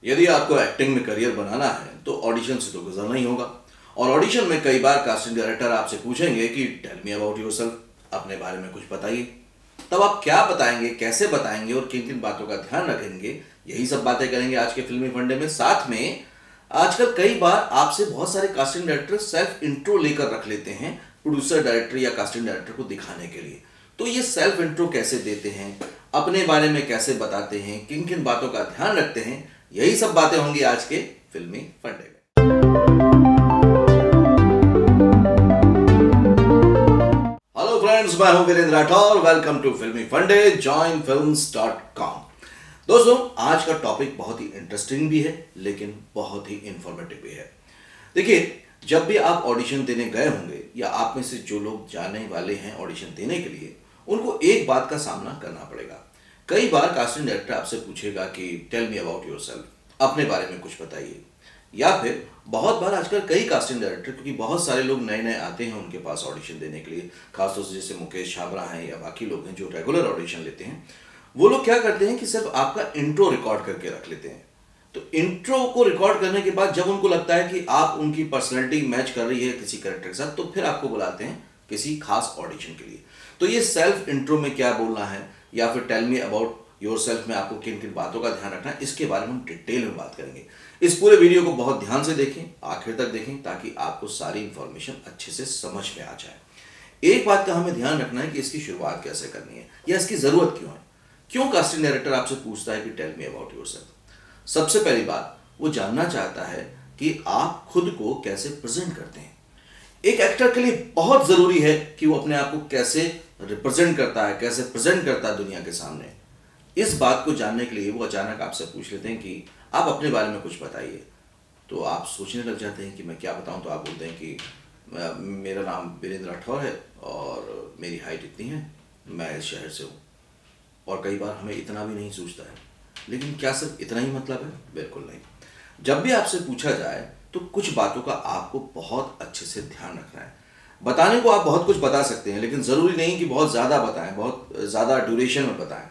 यदि आपको एक्टिंग में करियर बनाना है तो ऑडिशन से तो गुजरना ही होगा। और ऑडिशन में कई बार कास्टिंग डायरेक्टर आपसे पूछेंगे कि टेल मी अबाउट योरसेल्फ, अपने बारे में कुछ बताइए। तब आप क्या बताएंगे, कैसे बताएंगे और किन किन बातों का ध्यान रखेंगे, यही सब बातें करेंगे आज के फिल्मी फंडे में। साथ में आजकल कई बार आपसे बहुत सारे कास्टिंग डायरेक्टर सेल्फ इंट्रो लेकर रख लेते हैं प्रोड्यूसर डायरेक्टर या कास्टिंग डायरेक्टर को दिखाने के लिए। तो ये सेल्फ इंट्रो कैसे देते हैं, अपने बारे में कैसे बताते हैं, किन किन बातों का ध्यान रखते हैं, यही सब बातें होंगी आज के फिल्मी फंडे में। हेलो फ्रेंड्स, मैं हूं वीरेंद्र राठौर। वेलकम टू फिल्मी फंडे joinfilms.com। दोस्तों, आज का टॉपिक बहुत ही इंटरेस्टिंग भी है लेकिन बहुत ही इंफॉर्मेटिव भी है। देखिए, जब भी आप ऑडिशन देने गए होंगे या आप में से जो लोग जाने वाले हैं ऑडिशन देने के लिए, उनको एक बात का सामना करना पड़ेगा। कई बार कास्टिंग डायरेक्टर आपसे पूछेगा कि टेल मी अबाउट योरसेल्फ, अपने बारे में कुछ बताइए। या फिर बहुत बार आजकल कई कास्टिंग डायरेक्टर, क्योंकि बहुत सारे लोग नए नए आते हैं उनके पास ऑडिशन देने के लिए, खासतौर से जैसे मुकेश छाबड़ा हैं या बाकी लोग हैं जो रेगुलर ऑडिशन लेते हैं, वो लोग क्या करते हैं कि सिर्फ आपका इंट्रो रिकॉर्ड करके रख लेते हैं। तो इंट्रो को रिकॉर्ड करने के बाद जब उनको लगता है कि आप उनकी पर्सनैलिटी मैच कर रही है किसी कैरेक्टर के साथ, तो फिर आपको बुलाते हैं किसी खास ऑडिशन के लिए। तो ये सेल्फ इंट्रो में क्या बोलना है या फिर टेल मी अबाउट योरसेल्फ में आपको किन किन बातों का ध्यान रखना है, इसके बारे में हम डिटेल में बात करेंगे। इस पूरे वीडियो को बहुत ध्यान से देखें, आखिर तक देखें, ताकि आपको सारी इंफॉर्मेशन अच्छे से समझ में आ जाए। एक बात का हमें ध्यान रखना है कि इसकी शुरुआत कैसे करनी है या इसकी जरूरत क्यों है। क्यों कास्टिंग डायरेक्टर आपसे पूछता है कि टेल मी अबाउट योरसेल्फ? सबसे पहली बात, वो जानना चाहता है कि आप खुद को कैसे प्रेजेंट करते हैं। एक एक्टर के लिए बहुत जरूरी है कि वो अपने आप को कैसे रिप्रेजेंट करता है, कैसे प्रेजेंट करता है दुनिया के सामने। इस बात को जानने के लिए वो अचानक आपसे पूछ लेते हैं कि आप अपने बारे में कुछ बताइए। तो आप सोचने लग जाते हैं कि मैं क्या बताऊं। तो आप बोलते हैं कि मेरा नाम वीरेंद्र राठौर है और मेरी हाइट इतनी है, मैं इस शहर से हूँ। और कई बार हमें इतना भी नहीं सोचता है, लेकिन क्या सिर्फ इतना ही मतलब है? बिल्कुल नहीं। जब भी आपसे पूछा जाए तो कुछ बातों का आपको बहुत अच्छे से ध्यान रखना है। बताने को आप बहुत कुछ बता सकते हैं, लेकिन ज़रूरी नहीं कि बहुत ज़्यादा बताएं, बहुत ज़्यादा ड्यूरेशन में बताएं।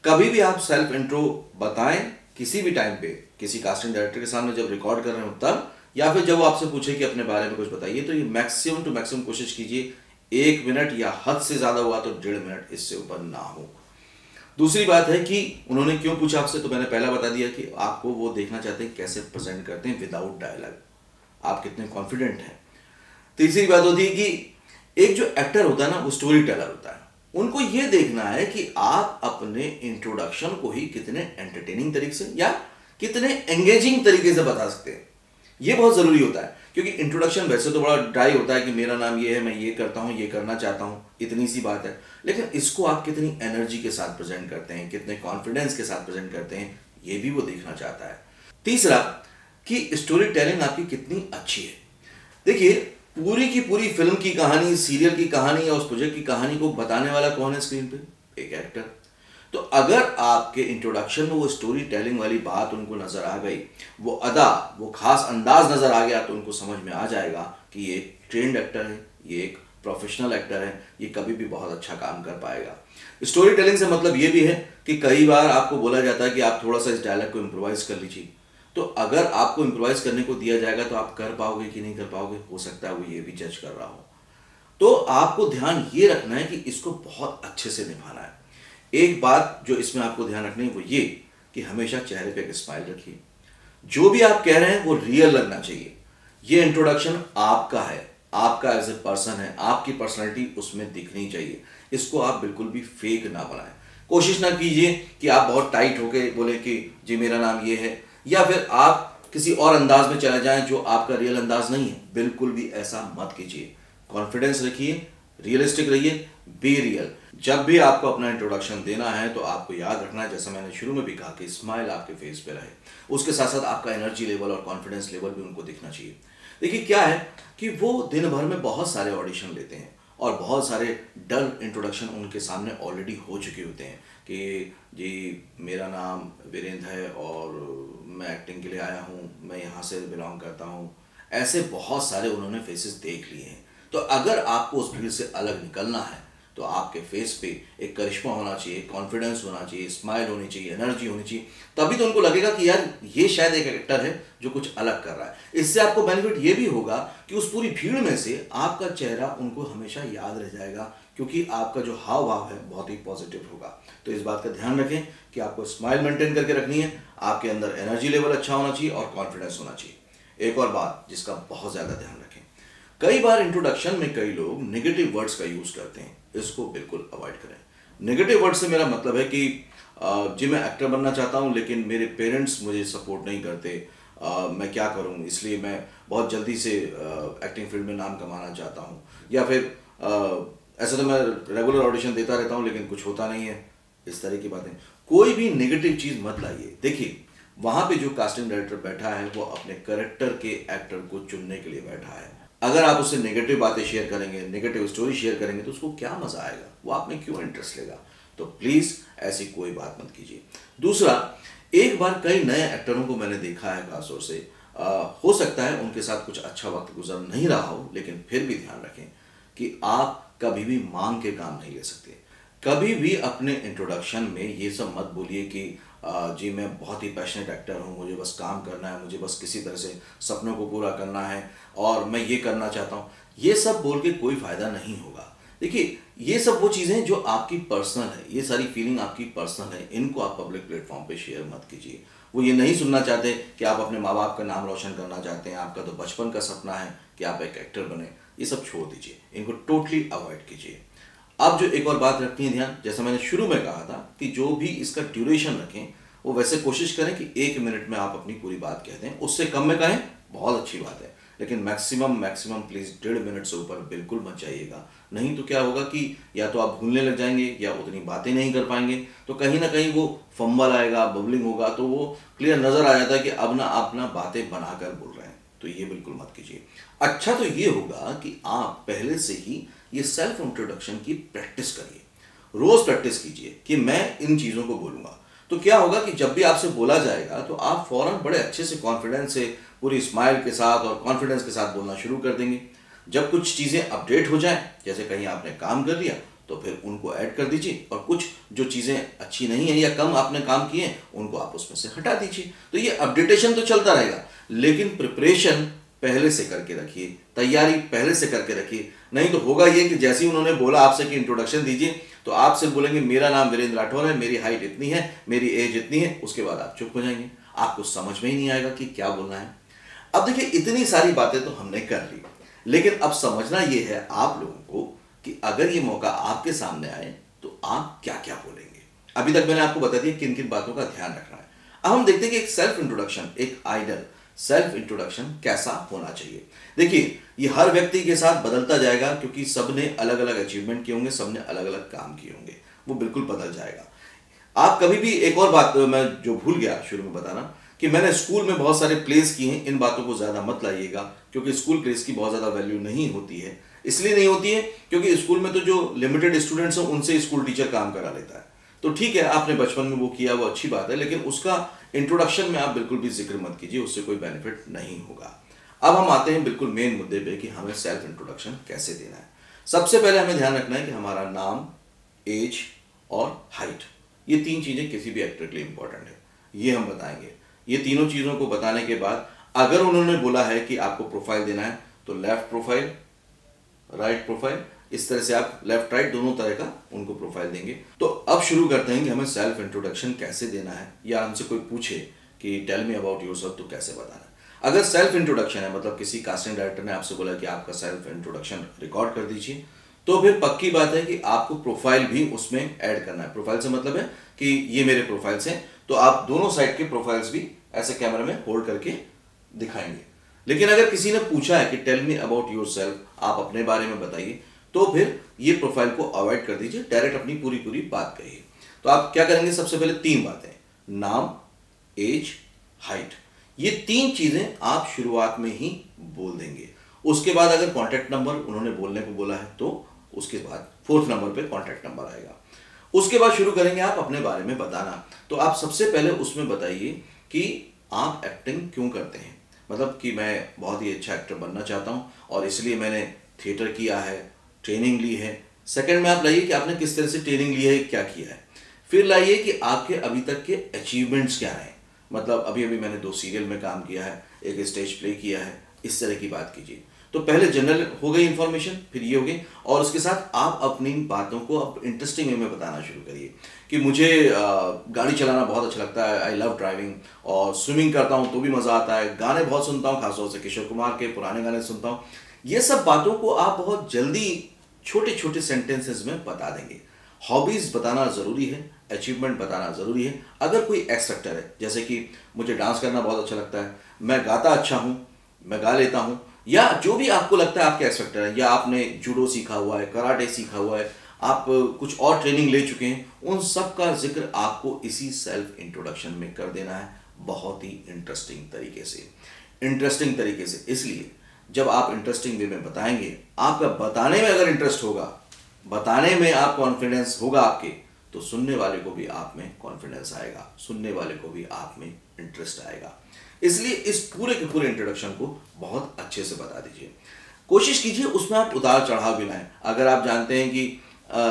कभी भी आप सेल्फ इंट्रो बताएं किसी भी टाइम पे, किसी कास्टिंग डायरेक्टर के सामने जब रिकॉर्ड कर रहे हो तब, या फिर जब वो आपसे पूछे कि अपने बारे में कुछ बताइए, तो ये मैक्सिमम टू मैक्सिमम कोशिश कीजिए 1 मिनट या हद से ज़्यादा हुआ तो 1.5 मिनट, इससे ऊपर ना हो। दूसरी बात है कि उन्होंने क्यों पूछा आपसे, तो मैंने पहला बता दिया कि आपको वो देखना चाहते हैं कैसे प्रेजेंट करते हैं विदाउट डायलॉग, आप कितने कॉन्फिडेंट हैं। तीसरी बात होती है कि एक जो एक्टर होता है ना, वो स्टोरी टेलर होता है। उनको ये देखना है कि आप अपने इंट्रोडक्शन को ही कितने एंटरटेनिंग तरीके से या कितने एंगेजिंग तरीके से बता सकते हैं। ये बहुत ज़रूरी होता है, क्योंकि इंट्रोडक्शन वैसे तो बड़ा ड्राई होता है कि मेरा नाम ये है, मैं ये करता हूँ, ये करना चाहता हूँ, इतनी सी बात है। लेकिन इसको आप कितनी एनर्जी के साथ प्रेजेंट करते हैं, कितने कॉन्फिडेंस के साथ प्रेजेंट करते हैं, ये भी वो देखना चाहता है। तीसरा, कि स्टोरी टेलिंग आपकी कितनी अच्छी है। देखिए, पूरी की पूरी फिल्म की कहानी, सीरियल की कहानी या उस प्रोजेक्ट की कहानी को बताने वाला कौन है स्क्रीन पे? एक एक्टर। तो अगर आपके इंट्रोडक्शन में वो स्टोरी टेलिंग वाली बात उनको नजर आ गई, वो अदा, वो खास अंदाज नजर आ गया, तो उनको समझ में आ जाएगा कि ये ट्रेंड एक्टर है, ये एक प्रोफेशनल एक्टर है, ये कभी भी बहुत अच्छा काम कर पाएगा। स्टोरी टेलिंग से मतलब ये भी है कि कई बार आपको बोला जाता है कि आप थोड़ा सा इस डायलॉग को इम्प्रोवाइज कर लीजिए। तो अगर आपको इम्प्रोवाइज करने को दिया जाएगा तो आप कर पाओगे कि नहीं कर पाओगे, हो सकता है वो ये भी जज कर रहा हो। तो आपको ध्यान ये रखना है कि इसको बहुत अच्छे से निभाना है। एक बात जो इसमें आपको ध्यान रखनी है वो ये कि हमेशा चेहरे पे एक स्माइल रखिए। जो भी आप कह रहे हैं वो रियल लगना चाहिए। ये इंट्रोडक्शन आपका है, आपका एज ए पर्सन है, आपकी पर्सनैलिटी उसमें दिखनी चाहिए। इसको आप बिल्कुल भी फेक ना बनाएं। कोशिश ना कीजिए कि आप बहुत टाइट होके बोले कि जी मेरा नाम ये है, या फिर आप किसी और अंदाज में चले जाएं जो आपका रियल अंदाज नहीं है। बिल्कुल भी ऐसा मत कीजिए। कॉन्फिडेंस रखिए, रियलिस्टिक रहिए, बी रियल। जब भी आपको अपना इंट्रोडक्शन देना है तो आपको याद रखना है, जैसा मैंने शुरू में भी कहा, कि स्माइल आपके फेस पे रहे। उसके साथ साथ आपका एनर्जी लेवल और कॉन्फिडेंस लेवल भी उनको दिखना चाहिए। देखिए, क्या है कि वो दिन भर में बहुत सारे ऑडिशन लेते हैं और बहुत सारे डल इंट्रोडक्शन उनके सामने ऑलरेडी हो चुके होते हैं कि जी मेरा नाम वीरेंद्र है और मैं एक्टिंग के लिए आया हूँ, मैं यहाँ से बिलोंग करता हूँ। ऐसे बहुत सारे उन्होंने फेसेस देख लिए हैं। तो अगर आपको उस भीड़ से अलग निकलना है तो आपके फेस पे एक करिश्मा होना चाहिए, कॉन्फिडेंस होना चाहिए, स्माइल होनी चाहिए, एनर्जी होनी चाहिए। तभी तो उनको लगेगा कि यार ये शायद एक एक्टर है जो कुछ अलग कर रहा है। इससे आपको बेनिफिट ये भी होगा कि उस पूरी भीड़ में से आपका चेहरा उनको हमेशा याद रह जाएगा, क्योंकि आपका जो हाव भाव है बहुत ही पॉजिटिव होगा। तो इस बात का ध्यान रखें कि आपको स्माइल मेंटेन करके रखनी है, आपके अंदर एनर्जी लेवल अच्छा होना चाहिए और कॉन्फिडेंस होना चाहिए। एक और बात जिसका बहुत ज़्यादा ध्यान रखें, कई बार इंट्रोडक्शन में कई लोग नेगेटिव वर्ड्स का यूज़ करते हैं, इसको बिल्कुल अवॉइड करें। नेगेटिव वर्ड से मेरा मतलब है कि जी मैं एक्टर बनना चाहता हूँ लेकिन मेरे पेरेंट्स मुझे सपोर्ट नहीं करते, मैं क्या करूँ, इसलिए मैं बहुत जल्दी से एक्टिंग फील्ड में नाम कमाना चाहता हूँ, या फिर ऐसा तो मैं रेगुलर ऑडिशन देता रहता हूँ लेकिन कुछ होता नहीं है, इस तरह की बातें। कोई भी नेगेटिव चीज़ मत लाइए। देखिए वहाँ पे जो कास्टिंग डायरेक्टर बैठा है वो अपने कैरेक्टर के एक्टर को चुनने के लिए बैठा है। अगर आप उससे नेगेटिव बातें शेयर करेंगे, नेगेटिव स्टोरी शेयर करेंगे, तो उसको क्या मजा आएगा, वो आप में क्यों इंटरेस्ट लेगा। तो प्लीज ऐसी कोई बात मत कीजिए। दूसरा, एक बार कई नए एक्टरों को मैंने देखा है खासतौर से, हो सकता है उनके साथ कुछ अच्छा वक्त गुजर नहीं रहा हो, लेकिन फिर भी ध्यान रखें कि आप कभी भी मांग के काम नहीं ले सकते। कभी भी अपने इंट्रोडक्शन में ये सब मत बोलिए कि जी मैं बहुत ही पैशनेट एक्टर हूँ, मुझे बस काम करना है, मुझे बस किसी तरह से सपनों को पूरा करना है और मैं ये करना चाहता हूँ। ये सब बोल के कोई फ़ायदा नहीं होगा। देखिए ये सब वो चीज़ें जो आपकी पर्सनल है, ये सारी फीलिंग आपकी पर्सनल है, इनको आप पब्लिक प्लेटफॉर्म पे शेयर मत कीजिए। वो ये नहीं सुनना चाहते कि आप अपने माँ बाप का नाम रोशन करना चाहते हैं, आपका तो बचपन का सपना है कि आप एक एक्टर बने। ये सब छोड़ दीजिए, इनको टोटली अवॉइड कीजिए। अब जो एक और बात रखनी है ध्यान, जैसा मैंने शुरू में कहा था कि जो भी इसका ड्यूरेशन रखें वो वैसे कोशिश करें कि 1 मिनट में आप अपनी पूरी बात कहते हैं। उससे कम में कहें बहुत अच्छी बात है, लेकिन मैक्सिमम प्लीज 1.5 मिनट से ऊपर बिल्कुल मत जाइएगा। नहीं तो क्या होगा कि या तो आप भूलने लग जाएंगे या उतनी बातें नहीं कर पाएंगे, तो कहीं ना कहीं वो फंबल आएगा, बबलिंग होगा, तो वो क्लियर नजर आ जाता है कि अब ना आप ना बातें बनाकर बोल रहे हैं। तो ये बिल्कुल मत कीजिए। अच्छा तो ये होगा कि आप पहले से ही ये सेल्फ इंट्रोडक्शन की प्रैक्टिस करिए, रोज प्रैक्टिस कीजिए कि मैं इन चीज़ों को बोलूँगा। तो क्या होगा कि जब भी आपसे बोला जाएगा तो आप फौरन बड़े अच्छे से कॉन्फिडेंस से, पूरी स्माइल के साथ और कॉन्फिडेंस के साथ बोलना शुरू कर देंगे। जब कुछ चीज़ें अपडेट हो जाएं, जैसे कहीं आपने काम कर लिया तो फिर उनको ऐड कर दीजिए, और कुछ जो चीज़ें अच्छी नहीं है या कम आपने काम किए उनको आप उसमें से हटा दीजिए। तो ये अपडेटेशन तो चलता रहेगा, लेकिन प्रिपरेशन पहले से करके रखिए, तैयारी पहले से करके रखिए। नहीं तो होगा ये कि जैसे ही उन्होंने बोला आपसे कि इंट्रोडक्शन दीजिए, तो आपसे बोलेंगे मेरा नाम वीरेंद्र राठौर है, मेरी हाइट इतनी है, मेरी एज इतनी है, उसके बाद आप चुप हो जाएंगे, आपको समझ में ही नहीं आएगा कि क्या बोलना है। अब देखिए इतनी सारी बातें तो हमने कर ली, लेकिन अब समझना ये है आप लोगों को कि अगर ये मौका आपके सामने आए तो आप क्या क्या बोलेंगे। अभी तक मैंने आपको बता दिया किन किन बातों का ध्यान रखना है। अब हम देखते हैं कि एक सेल्फ इंट्रोडक्शन, एक आइडल सेल्फ इंट्रोडक्शन कैसा होना चाहिए। देखिए ये हर व्यक्ति के साथ बदलता जाएगा, क्योंकि सबने अलग अलग अचीवमेंट किए होंगे, सबने अलग अलग काम किए होंगे, वो बिल्कुल बदल जाएगा। आप कभी भी, एक और बात मैं जो भूल गया शुरू में बताना, कि मैंने स्कूल में बहुत सारे प्लेस किए हैं, इन बातों को ज़्यादा मत लाइएगा, क्योंकि स्कूल प्लेस की बहुत ज़्यादा वैल्यू नहीं होती है। इसलिए नहीं होती है क्योंकि स्कूल में तो जो लिमिटेड स्टूडेंट्स हैं उनसे स्कूल टीचर काम करा लेता है। तो ठीक है, आपने बचपन में वो किया, वो अच्छी बात है, लेकिन उसका इंट्रोडक्शन में आप बिल्कुल भी जिक्र मत कीजिए, उससे कोई बेनिफिट नहीं होगा। अब हम आते हैं बिल्कुल मेन मुद्दे पे कि हमें सेल्फ इंट्रोडक्शन कैसे देना है। सबसे पहले हमें ध्यान रखना है कि हमारा नाम, एज और हाइट, ये 3 चीज़ें किसी भी एक्टर के लिए इंपॉर्टेंट है, ये हम बताएंगे। ये तीनों चीज़ों को बताने के बाद अगर उन्होंने बोला है कि आपको प्रोफाइल देना है, तो लेफ्ट प्रोफाइल, राइट प्रोफाइल, इस तरह से आप लेफ्ट राइट दोनों तरह का उनको प्रोफाइल देंगे। तो अब शुरू करते हैं कि हमें सेल्फ इंट्रोडक्शन कैसे देना है, या हमसे कोई पूछे कि टेल मी अबाउट योरसेल्फ, तो कैसे बताना है। अगर सेल्फ इंट्रोडक्शन है, मतलब किसी कास्टिंग डायरेक्टर ने आपसे बोला कि आपका सेल्फ इंट्रोडक्शन रिकॉर्ड कर दीजिए, तो फिर पक्की बात है कि आपको प्रोफाइल भी उसमें ऐड करना है। प्रोफाइल से मतलब है कि ये मेरे प्रोफाइल्स हैं, तो आप दोनों साइड के प्रोफाइल्स भी ऐसे कैमरा में होल्ड करके दिखाएंगे। लेकिन अगर किसी ने पूछा है कि टेल मी अबाउट योरसेल्फ, आप अपने बारे में बताइए, तो फिर ये प्रोफाइल को अवॉइड कर दीजिए, डायरेक्ट अपनी पूरी बात कहिए। तो आप क्या करेंगे, सबसे पहले 3 बातें, नाम, एज, हाइट, ये 3 चीजें आप शुरुआत में ही बोल देंगे। उसके बाद अगर कॉन्टैक्ट नंबर उन्होंने बोलने को बोला है तो उसके बाद 4th नंबर पे कॉन्टैक्ट नंबर आएगा। उसके बाद शुरू करेंगे आप अपने बारे में बताना। तो आप सबसे पहले उसमें बताइए कि आप एक्टिंग क्यों करते हैं, मतलब कि मैं बहुत ही अच्छा एक्टर बनना चाहता हूं और इसलिए मैंने थिएटर किया है, ट्रेनिंग ली है, सेकंड में आप लाइए कि आपने किस तरह से ट्रेनिंग ली है, क्या किया है। फिर लाइए कि आपके अभी तक के अचीवमेंट्स क्या रहे, मतलब अभी अभी मैंने 2 सीरियल में काम किया है, एक स्टेज प्ले किया है, इस तरह की बात कीजिए। तो पहले जनरल हो गई इन्फॉर्मेशन, फिर ये हो गई, और उसके साथ आप अपनी बातों को अब इंटरेस्टिंग वे में बताना शुरू करिए कि मुझे गाड़ी चलाना बहुत अच्छा लगता है, आई लव ड्राइविंग, और स्विमिंग करता हूँ तो भी मज़ा आता है, गाने बहुत सुनता हूँ, खासतौर से किशोर कुमार के पुराने गाने सुनता हूँ। ये सब बातों को आप बहुत जल्दी छोटे छोटे सेंटेंसेस में बता देंगे। हॉबीज़ बताना ज़रूरी है, अचीवमेंट बताना ज़रूरी है। अगर कोई एक्स फैक्टर है, जैसे कि मुझे डांस करना बहुत अच्छा लगता है, मैं गाता अच्छा हूँ, मैं गा लेता हूँ, या जो भी आपको लगता है आपके एक्स फैक्टर है, या आपने जूडो सीखा हुआ है, कराटे सीखा हुआ है, आप कुछ और ट्रेनिंग ले चुके हैं, उन सब का जिक्र आपको इसी सेल्फ इंट्रोडक्शन में कर देना है, बहुत ही इंटरेस्टिंग तरीके से। इंटरेस्टिंग तरीके से इसलिए, जब आप इंटरेस्टिंग वे में बताएंगे, आपका बताने में अगर इंटरेस्ट होगा, बताने में आप कॉन्फिडेंस होगा आपके, तो सुनने वाले को भी आप में कॉन्फिडेंस आएगा, सुनने वाले को भी आप में इंटरेस्ट आएगा। इसलिए इस पूरे के पूरे इंट्रोडक्शन को बहुत अच्छे से बता दीजिए। कोशिश कीजिए उसमें आप उतार चढ़ाव भी लाएं। अगर आप जानते हैं कि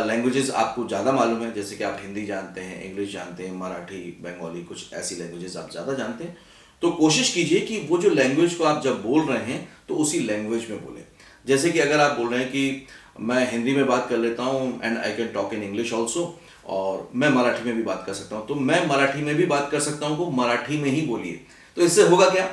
लैंग्वेजेस आपको ज़्यादा मालूम है, जैसे कि आप हिंदी जानते हैं, इंग्लिश जानते हैं, मराठी, बंगाली, कुछ ऐसी लैंग्वेजेस आप ज़्यादा जानते हैं, तो कोशिश कीजिए कि वो जो लैंग्वेज को आप जब बोल रहे हैं तो उसी लैंग्वेज में बोलें। जैसे कि अगर आप बोल रहे हैं कि मैं हिंदी में बात कर लेता हूँ and I can talk in English also, और मैं मराठी में भी बात कर सकता हूँ, तो मैं मराठी में भी बात कर सकता हूँ को मराठी में ही बोलिए। तो इससे होगा क्या,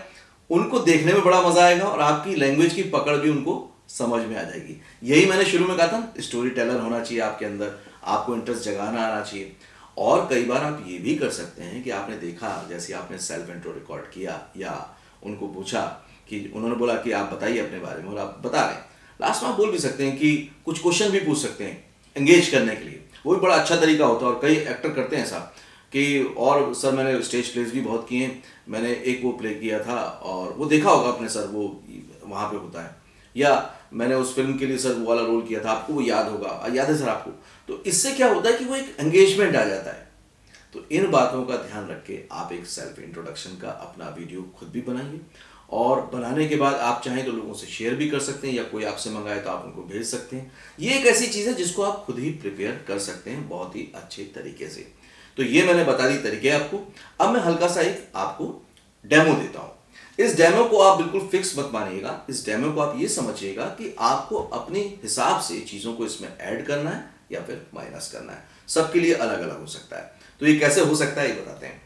उनको देखने में बड़ा मजा आएगा और आपकी लैंग्वेज की पकड़ भी उनको समझ में आ जाएगी। यही मैंने शुरू में कहा था, स्टोरी टेलर होना चाहिए आपके अंदर, आपको इंटरेस्ट जगाना आना चाहिए। और कई बार आप ये भी कर सकते हैं कि आपने देखा, जैसे आपने सेल्फ इंट्रो रिकॉर्ड किया या उनको पूछा कि उन्होंने बोला कि आप बताइए अपने बारे में, और आप बता रहे हैं, लास्ट में आप बोल भी सकते हैं कि कुछ क्वेश्चन भी पूछ सकते हैं एंगेज करने के लिए, वो भी बड़ा अच्छा तरीका होता है। और कई एक्टर करते हैं ऐसा कि, और सर मैंने स्टेज प्लेस भी बहुत किए हैं, मैंने एक वो प्ले किया था और वो देखा होगा आपने सर, वो वहाँ पे होता है, या मैंने उस फिल्म के लिए सर वो वाला रोल किया था, आपको वो याद होगा, याद है सर आपको। तो इससे क्या होता है कि वो एक एंगेजमेंट आ जाता है। तो इन बातों का ध्यान रख के आप एक सेल्फ इंट्रोडक्शन का अपना वीडियो खुद भी बनाइए, और बनाने के बाद आप चाहें तो लोगों से शेयर भी कर सकते हैं, या कोई आपसे मंगाए तो आप उनको भेज सकते हैं। ये एक ऐसी चीज़ है जिसको आप खुद ही प्रिपेयर कर सकते हैं बहुत ही अच्छे तरीके से। तो ये मैंने बता दी तरीके आपको। अब मैं हल्का सा एक आपको डेमो देता हूँ। इस डेमो को आप बिल्कुल फिक्स मत मानिएगा, इस डेमो को आप ये समझिएगा कि आपको अपने हिसाब से चीज़ों को इसमें ऐड करना है या फिर माइनस करना है। सबके लिए अलग अलग हो सकता है। तो ये कैसे हो सकता है ये बताते हैं।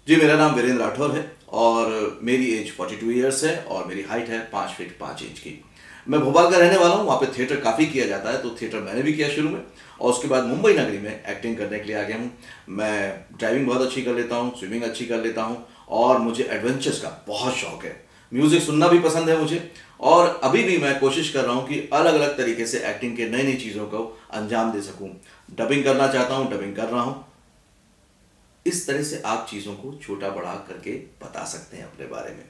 जी, मेरा नाम वीरेंद्र राठौर है और मेरी एज 42 ईयर्स है और मेरी हाइट है 5 फीट 5 इंच की। मैं भोपाल का रहने वाला हूँ। वहाँ पे थिएटर काफ़ी किया जाता है, तो थिएटर मैंने भी किया शुरू में, और उसके बाद मुंबई नगरी में एक्टिंग करने के लिए आ गया हूँ। मैं ड्राइविंग बहुत अच्छी कर लेता हूँ, स्विमिंग अच्छी कर लेता हूँ, और मुझे एडवेंचर्स का बहुत शौक है। म्यूज़िक सुनना भी पसंद है मुझे, और अभी भी मैं कोशिश कर रहा हूँ कि अलग अलग तरीके से एक्टिंग के नई नई चीज़ों को अंजाम दे सकूँ। डबिंग करना चाहता हूँ, डबिंग कर रहा हूँ। इस तरह से आप चीज़ों को छोटा बड़ा करके बता सकते हैं अपने बारे में।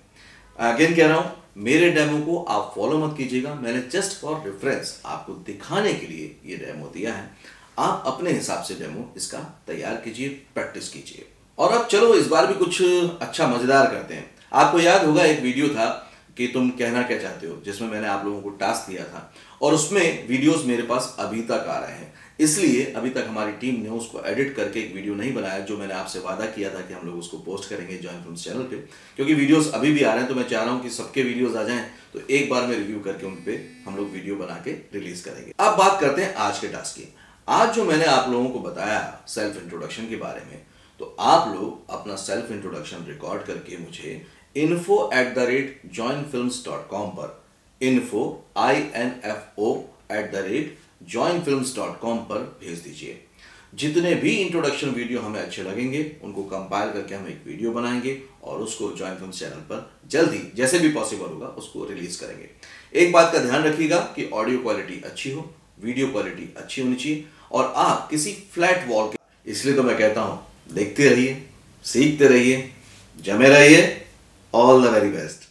अगेन कह रहा हूँ, मेरे डेमो को आप फॉलो मत कीजिएगा, मैंने जस्ट फॉर रेफरेंस आपको दिखाने के लिए ये डेमो दिया है। आप अपने हिसाब से डेमो इसका तैयार कीजिए, प्रैक्टिस कीजिए। और अब चलो इस बार भी कुछ अच्छा मज़ेदार करते हैं। आपको याद होगा एक वीडियो था कि तुम कहना क्या चाहते हो, जिसमें मैंने आप लोगों को टास्क दिया था, और उसमें वीडियोस मेरे पास अभी तक आ रहे हैं। इसलिए अभी तक हमारी टीम ने उसको एडिट करके एक वीडियो नहीं बनाया, जो मैंने आपसे वादा किया था कि हम लोग उसको पोस्ट करेंगे जॉइन फिल्म्स चैनल पे, क्योंकि वीडियोस अभी भी आ रहे हैं। तो मैं चाह रहा हूँ कि सबके वीडियोस आ जाएं, तो एक बार में रिव्यू करके उन पे हम लोग वीडियो बना के रिलीज करेंगे। अब बात करते हैं आज के टास्क की। आज जो मैंने आप लोगों को बताया सेल्फ इंट्रोडक्शन के बारे में, तो आप लोग अपना सेल्फ इंट्रोडक्शन रिकॉर्ड करके मुझे info@joinfilms.com पर info@joinfilms.com पर भेज दीजिए। जितने भी इंट्रोडक्शन वीडियो हमें अच्छे लगेंगे उनको कंपाइल करके हम एक वीडियो बनाएंगे और उसको जॉइन फिल्म्स चैनल पर जल्दी, जैसे भी पॉसिबल होगा, उसको रिलीज करेंगे। एक बात का ध्यान रखिएगा कि ऑडियो क्वालिटी अच्छी हो, वीडियो क्वालिटी अच्छी होनी चाहिए, और आप किसी फ्लैट वॉल के, इसलिए तो मैं कहता हूं देखते रहिए, सीखते रहिए, जमे रहिए। All the very best.